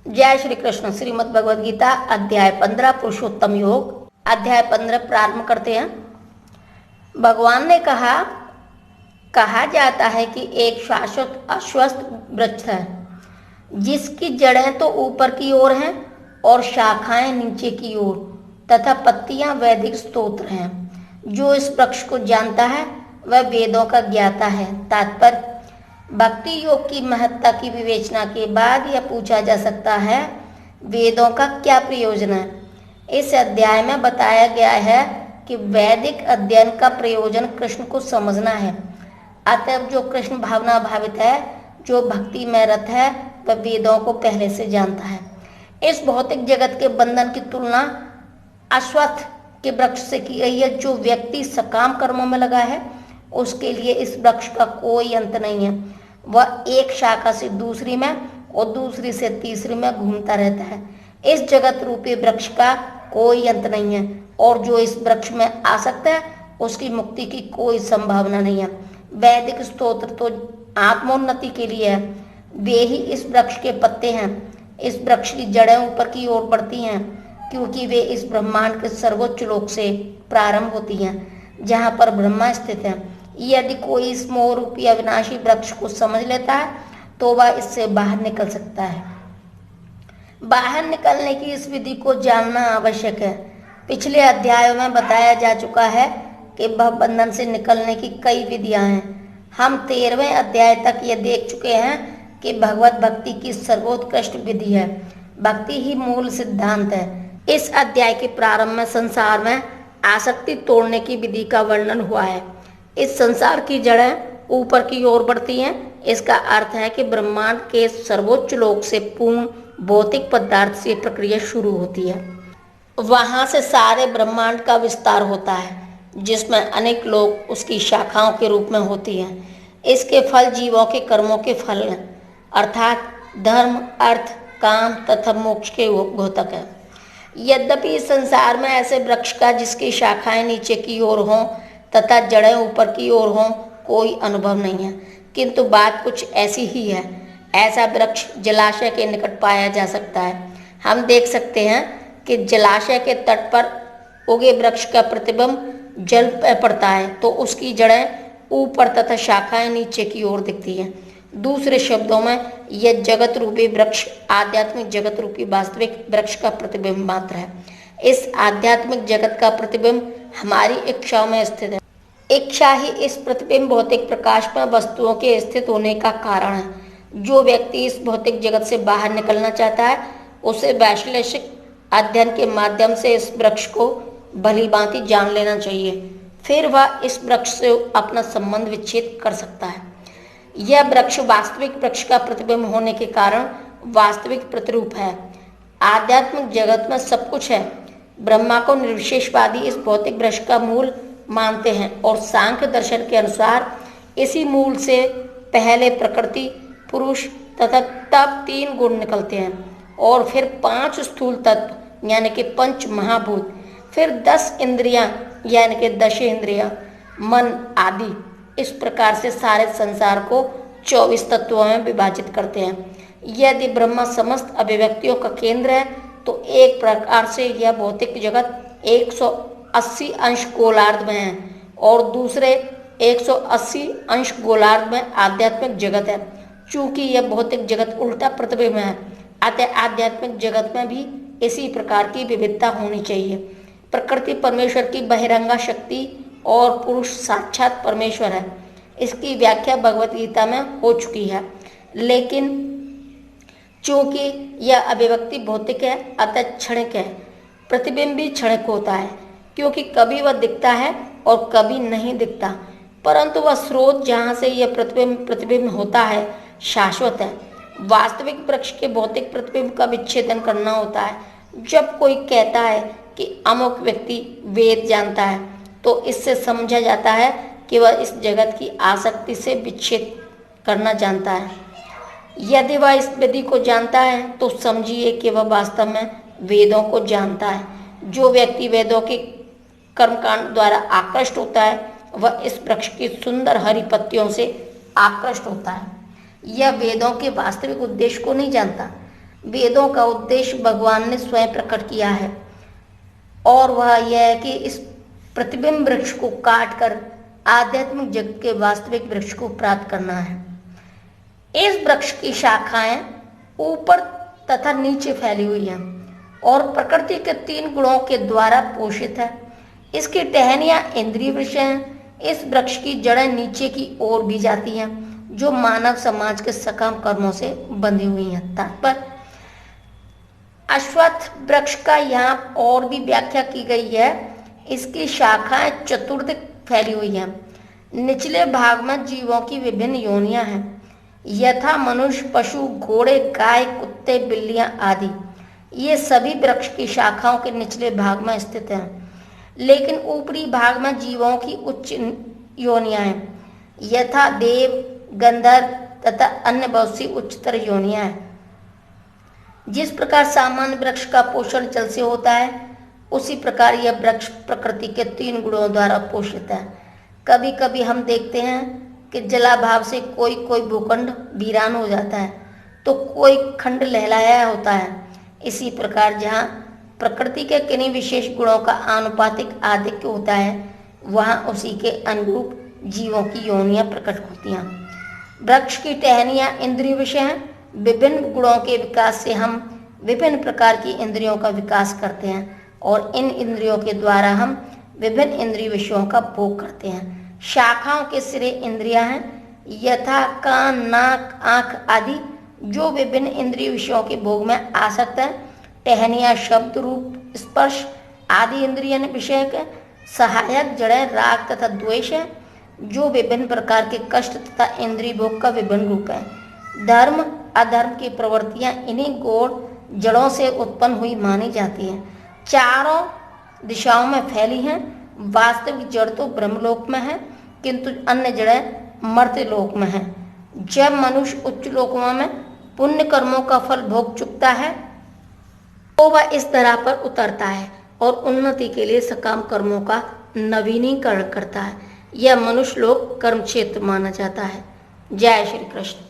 जय श्री कृष्ण। श्रीमद् भगवद गीता अध्याय 15 पुरुषोत्तम योग। अध्याय 15 प्रारंभ करते हैं। भगवान ने कहा जाता है कि एक शाश्वत अश्वत्थ वृक्ष है जिसकी जड़ें तो ऊपर की ओर हैं और शाखाएं नीचे की ओर तथा पत्तियां वैदिक स्तोत्र हैं। जो इस वृक्ष को जानता है वह वेदों का ज्ञाता है। तात्पर्य, भक्ति योग की महत्ता की विवेचना के बाद यह पूछा जा सकता है, वेदों का क्या प्रयोजन है। इस अध्याय में बताया गया है कि वैदिक अध्ययन का प्रयोजन कृष्ण को समझना है। अतः जो कृष्ण भावना भावित है, जो भक्ति में रत है, वह वेदों को पहले से जानता है। इस भौतिक जगत के बंधन की तुलना अश्वत्थ के वृक्ष से की गई है। जो व्यक्ति सकाम कर्मों में लगा है उसके लिए इस वृक्ष का कोई अंत नहीं है। वह एक शाखा से दूसरी में और दूसरी से तीसरी में घूमता रहता है। इस जगत रूपी वृक्ष का कोई अंत नहीं है और जो इस वृक्ष में आसक्त है उसकी मुक्ति की कोई संभावना नहीं है। वैदिक स्तोत्र तो आत्मोन्नति के लिए है। वे ही इस वृक्ष के पत्ते हैं। इस वृक्ष की जड़ें ऊपर की ओर बढ़ती हैं क्योंकि वे इस ब्रह्मांड के सर्वोच्च लोक से प्रारंभ होती हैं जहाँ पर ब्रह्मा स्थित है। यदि कोई इस मोह रूपी अविनाशी वृक्ष को समझ लेता है तो वह इससे बाहर निकल सकता है। बाहर निकलने की इस विधि को जानना आवश्यक है। पिछले अध्यायों में बताया जा चुका है कि भवबंधन से निकलने की कई विधियां हैं। हम 13वें अध्याय तक ये देख चुके हैं कि भगवत भक्ति की सर्वोत्कृष्ट विधि है। भक्ति ही मूल सिद्धांत है। इस अध्याय के प्रारंभ में संसार में आसक्ति तोड़ने की विधि का वर्णन हुआ है। इस संसार की जड़ें ऊपर की ओर बढ़ती हैं। इसका अर्थ है कि ब्रह्मांड के सर्वोच्च लोक से पूर्ण भौतिक पदार्थ से प्रक्रिया शुरू होती है। वहां से सारे ब्रह्मांड का विस्तार होता है जिसमें अनेक लोक उसकी शाखाओं के रूप में होती हैं। इसके फल जीवों के कर्मों के फल हैं, अर्थात धर्म, अर्थ, काम तथा मोक्ष के द्योतक है। यद्यपि इस संसार में ऐसे वृक्ष का जिसकी शाखाएं नीचे की ओर हों तथा जड़ें ऊपर की ओर हों कोई अनुभव नहीं है, किंतु बात कुछ ऐसी ही है। ऐसा वृक्ष जलाशय के निकट पाया जा सकता है। हम देख सकते हैं कि जलाशय के तट पर उगे वृक्ष का प्रतिबिंब जल पर पड़ता है तो उसकी जड़ें ऊपर तथा शाखाएं नीचे की ओर दिखती हैं। दूसरे शब्दों में यह जगत रूपी वृक्ष आध्यात्मिक जगत रूपी वास्तविक वृक्ष का प्रतिबिंब मात्र है। इस आध्यात्मिक जगत का प्रतिबिंब हमारी इच्छाओं में स्थित है। इच्छा ही इस प्रतिबिंब भौतिक प्रकाश में वस्तुओं के स्थित होने का कारण है। जो व्यक्ति इस भौतिक जगत से बाहर निकलना चाहता है उसे वैश्लेषिक अध्ययन के माध्यम से इस वृक्ष को भली भांति जान लेना चाहिए। फिर वह इस वृक्ष से अपना संबंध विच्छेद कर सकता है। यह वृक्ष वास्तविक वृक्ष का प्रतिबिंब होने के कारण वास्तविक प्रतिरूप है। आध्यात्मिक जगत में सब कुछ है। ब्रह्मा को निर्विशेषवादी इस भौतिक वृक्ष का मूल मानते हैं और सांख्य दर्शन के अनुसार इसी मूल से पहले प्रकृति, पुरुष तथा तब 3 गुण निकलते हैं और फिर 5 स्थूल तत्व यानी कि पंच महाभूत, फिर 10 इंद्रियां यानी कि 10 इंद्रियां, मन आदि। इस प्रकार से सारे संसार को 24 तत्वों में विभाजित करते हैं। यदि ब्रह्मा समस्त अभिव्यक्तियों का केंद्र है तो एक प्रकार से यह भौतिक जगत 180 अंश गोलार्ध में है और दूसरे 180 अंश गोलार्ध में आध्यात्मिक जगत है। चूंकि यह भौतिक जगत उल्टा प्रतिबिंब है, अतः आध्यात्मिक जगत में भी इसी प्रकार की विविधता होनी चाहिए। प्रकृति परमेश्वर की बहिरंगा शक्ति और पुरुष साक्षात परमेश्वर है। इसकी व्याख्या भगवत गीता में हो चुकी है। लेकिन चूंकि यह अभिव्यक्ति भौतिक है अतः क्षणिक है। प्रतिबिंब भी क्षणिक होता है क्योंकि कभी वह दिखता है और कभी नहीं दिखता, परंतु वह स्रोत जहाँ से यह प्रतिबिंब होता है शाश्वत है। वास्तविक वृक्ष के भौतिक प्रतिबिंब का विच्छेदन करना होता है। जब कोई कहता है कि अमुक व्यक्ति वेद जानता है तो इससे समझा जाता है कि वह इस जगत की आसक्ति से विच्छेद करना जानता है। यदि वह इस विधि को जानता है तो समझिए कि वह वास्तव में वेदों को जानता है। जो व्यक्ति वेदों के कर्मकांड द्वारा आकृष्ट होता है वह इस वृक्ष की सुंदर हरी पत्तियों से आकृष्ट होता है। यह वेदों के वास्तविक उद्देश्य को नहीं जानता। वेदों का उद्देश्य भगवान ने स्वयं प्रकट किया है, और वह यह है कि इस प्रतिबिंब वृक्ष को काट कर आध्यात्मिक जगत के वास्तविक वृक्ष को प्राप्त करना है। इस वृक्ष की शाखाएं ऊपर तथा नीचे फैली हुई हैं और प्रकृति के 3 गुणों के द्वारा पोषित है। इसकी टहनियां इंद्रिय विषय हैं। इस वृक्ष की जड़ें नीचे की ओर भी जाती हैं, जो मानव समाज के सकाम कर्मों से बंधी हुई हैं। तात्पर्य, अश्वत्थ वृक्ष का यहाँ और भी व्याख्या की गई है। इसकी शाखाएं चतुर्दिक फैली हुई हैं। निचले भाग में जीवों की विभिन्न योनियां हैं, यथा मनुष्य, पशु, घोड़े, गाय, कुत्ते, बिल्लियां आदि। ये सभी वृक्ष की शाखाओं के निचले भाग में स्थित हैं, लेकिन ऊपरी भाग में जीवों की उच्च योनियां हैं, यथा देव, गंधर्व तथा अन्य बहुत सी उच्चतर योनियां हैं। जिस प्रकार सामान्य वृक्ष का पोषण जल से होता है, उसी प्रकार यह वृक्ष प्रकृति के 3 गुणों द्वारा पोषित है। कभी कभी हम देखते हैं कि जलाभाव से कोई कोई भूखंड वीरान हो जाता है, तो कोई खंड लहलाया होता है। इसी प्रकार जहाँ प्रकृति के किन्हीं विशेष गुणों का आनुपातिक आधिक्य होता है, वहाँ उसी के अनुरूप जीवों की योनियां प्रकट होती हैं। वृक्ष की टहनियां इंद्रिय विषय हैं। विभिन्न गुणों के विकास से हम विभिन्न प्रकार की इंद्रियों का विकास करते हैं, और इन इंद्रियों के द्वारा हम विभिन्न इंद्रिय विषयों का भोग करते हैं। शाखाओं के सिरे इंद्रियां हैं, यथा कान, नाक, आंख आदि, जो विभिन्न इंद्रिय विषयों के भोग में आसक्त है। टहनियां शब्द, रूप, स्पर्श आदि इंद्रिय विषय के सहायक जड़ें राग तथा द्वेष है, जो विभिन्न प्रकार के कष्ट तथा इंद्रिय भोग का विभिन्न रूप है। धर्म अधर्म की प्रवृत्तियां इन्हीं गौण जड़ों से उत्पन्न हुई मानी जाती हैं। चारों दिशाओं में फैली हैं। वास्तविक जड़ तो ब्रह्मलोक में है, किंतु अन्य जड़ें मर्त्य लोक में हैं। जब मनुष्य उच्च लोकों में पुण्य कर्मों का फल भोग चुकता है, तो वह इस तरह पर उतरता है और उन्नति के लिए सकाम कर्मों का नवीनीकरण करता है। यह मनुष्य लोक कर्म क्षेत्र माना जाता है। जय श्री कृष्ण।